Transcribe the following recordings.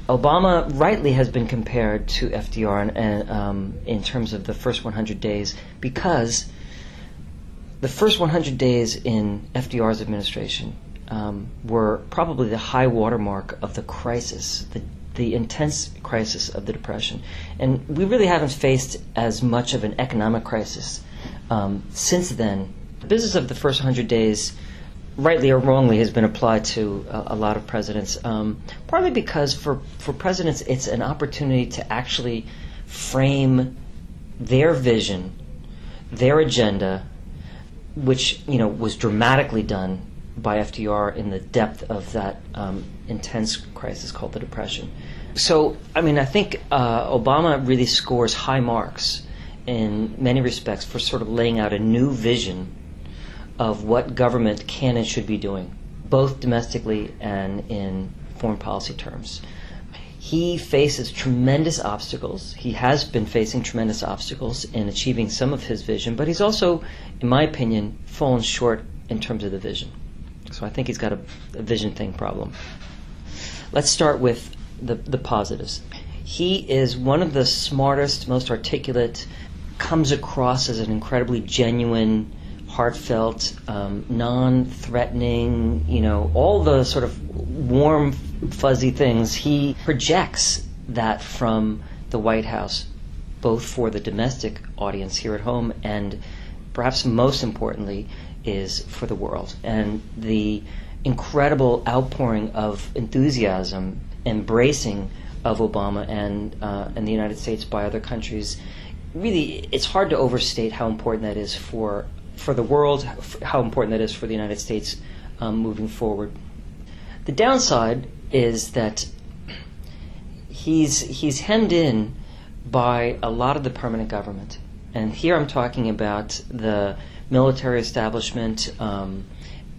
Obama rightly has been compared to FDR in terms of the first 100 days, because the first 100 days in FDR's administration were probably the high watermark of the crisis, the intense crisis of the Depression. And we really haven't faced as much of an economic crisis since then. The business of the first 100 days, rightly or wrongly, has been applied to a lot of presidents, partly because for presidents it's an opportunity to actually frame their vision, their agenda, which was dramatically done by FDR in the depth of that intense crisis called the Depression. So, I think Obama really scores high marks in many respects for sort of laying out a new vision of what government can and should be doing, both domestically and in foreign policy terms. He faces tremendous obstacles. He has been facing tremendous obstacles in achieving some of his vision, but he's also, in my opinion, fallen short in terms of the vision. So I think he's got a vision thing problem. Let's start with the positives. He is one of the smartest, most articulate, comes across as an incredibly genuine, heartfelt, non-threatening, all the sort of warm, fuzzy things. He projects that from the White House, both for the domestic audience here at home and perhaps most importantly is for the world. And the incredible outpouring of enthusiasm, embracing of Obama and the United States by other countries, really, it's hard to overstate how important that is for the world, how important that is for the United States moving forward. The downside is that he's hemmed in by a lot of the permanent government. And here I'm talking about the military establishment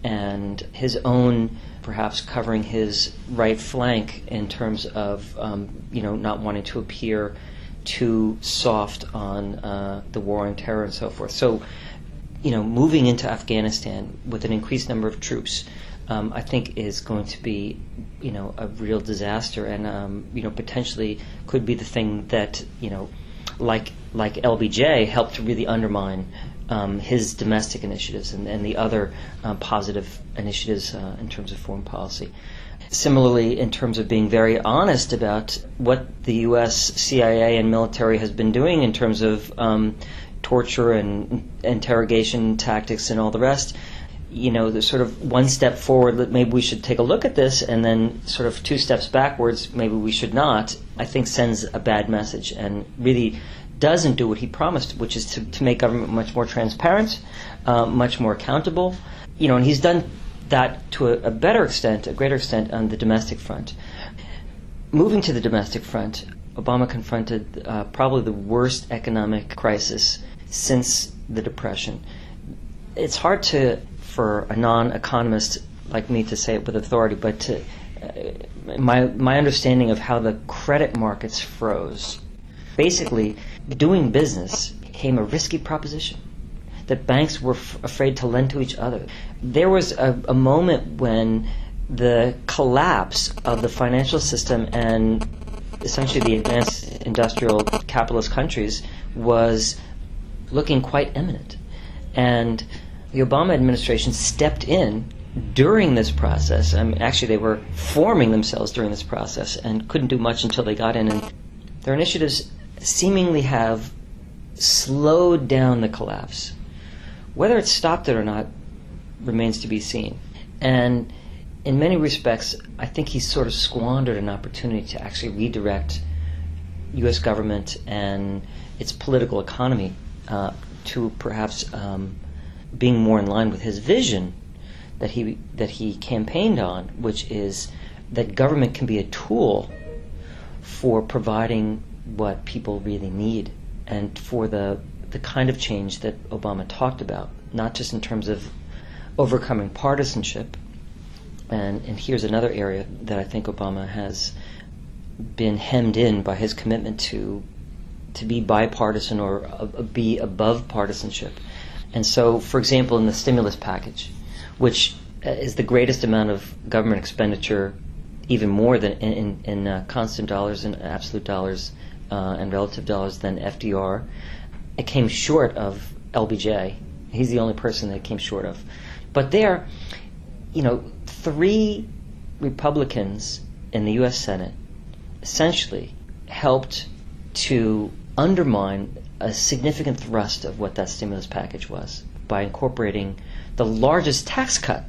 and his own, perhaps covering his right flank in terms of not wanting to appear too soft on the war on terror and so forth. So, moving into Afghanistan with an increased number of troops, I think is going to be, a real disaster, and potentially could be the thing that, like LBJ, helped to really undermine his domestic initiatives and the other positive initiatives in terms of foreign policy. Similarly, in terms of being very honest about what the U.S. CIA and military has been doing in terms of torture and interrogation tactics and all the rest, the sort of one step forward that maybe we should take a look at this, and then sort of two steps backwards, maybe we should not, I think sends a bad message and really doesn't do what he promised, which is to make government much more transparent, much more accountable. And he's done that to a greater extent on the domestic front. Moving to the domestic front, Obama confronted probably the worst economic crisis since the Depression. It's hard for a non-economist like me to say it with authority, but my understanding of how the credit markets froze. Basically, doing business became a risky proposition, that banks were afraid to lend to each other. There was a moment when the collapse of the financial system and essentially the advanced industrial capitalist countries was looking quite imminent. And the Obama administration stepped in during this process. Actually, they were forming themselves during this process and couldn't do much until they got in. And their initiatives seemingly have slowed down the collapse. Whether it stopped it or not remains to be seen. And in many respects, I think he's sort of squandered an opportunity to actually redirect U.S. government and its political economy to perhaps being more in line with his vision that he campaigned on, which is that government can be a tool for providing what people really need and for the kind of change that Obama talked about, not just in terms of overcoming partisanship. And here's another area that I think Obama has been hemmed in by his commitment to be bipartisan or be above partisanship. And so, for example, in the stimulus package, which is the greatest amount of government expenditure even more than in constant dollars and absolute dollars and relative dollars than FDR. It came short of LBJ. He's the only person that it came short of. But there, 3 Republicans in the U.S. Senate essentially helped to undermine a significant thrust of what that stimulus package was by incorporating the largest tax cut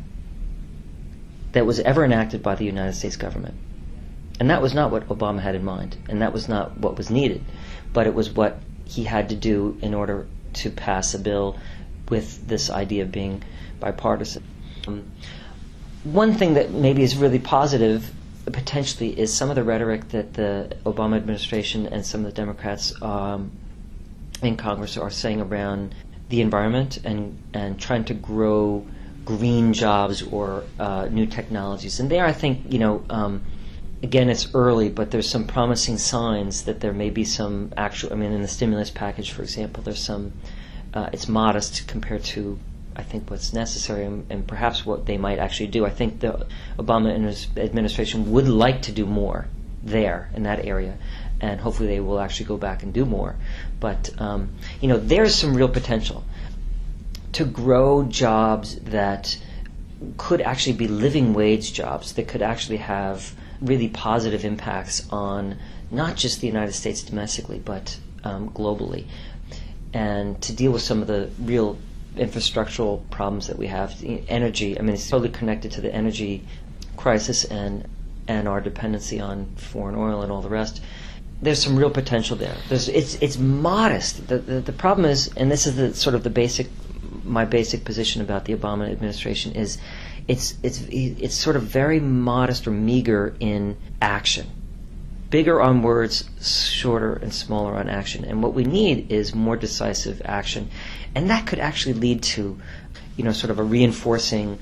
that was ever enacted by the United States government. And that was not what Obama had in mind, and that was not what was needed, but it was what he had to do in order to pass a bill with this idea of being bipartisan. One thing that maybe is really positive, potentially, is some of the rhetoric that the Obama administration and some of the Democrats in Congress are saying around the environment and trying to grow green jobs or new technologies. And there, I think, again, it's early, but there's some promising signs that there may be some actual, in the stimulus package, for example, there's some, it's modest compared to, I think, what's necessary and perhaps what they might actually do. I think the Obama administration would like to do more there in that area, and hopefully they will actually go back and do more. But, there's some real potential to grow jobs that could actually be living wage jobs, that could actually have really positive impacts on not just the United States domestically, but globally, and to deal with some of the real infrastructural problems that we have. Energy, it's totally connected to the energy crisis and our dependency on foreign oil and all the rest. There's some real potential there. It's modest. The problem is, and this is my basic position about the Obama administration, is it's sort of very modest or meager in action. Bigger on words, shorter and smaller on action. And what we need is more decisive action. And that could actually lead to, sort of a reinforcing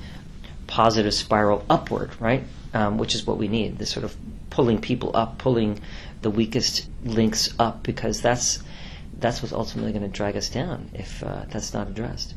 positive spiral upward, right? Which is what we need, this sort of pulling people up, pulling the weakest links up, because that's what's ultimately going to drag us down if that's not addressed.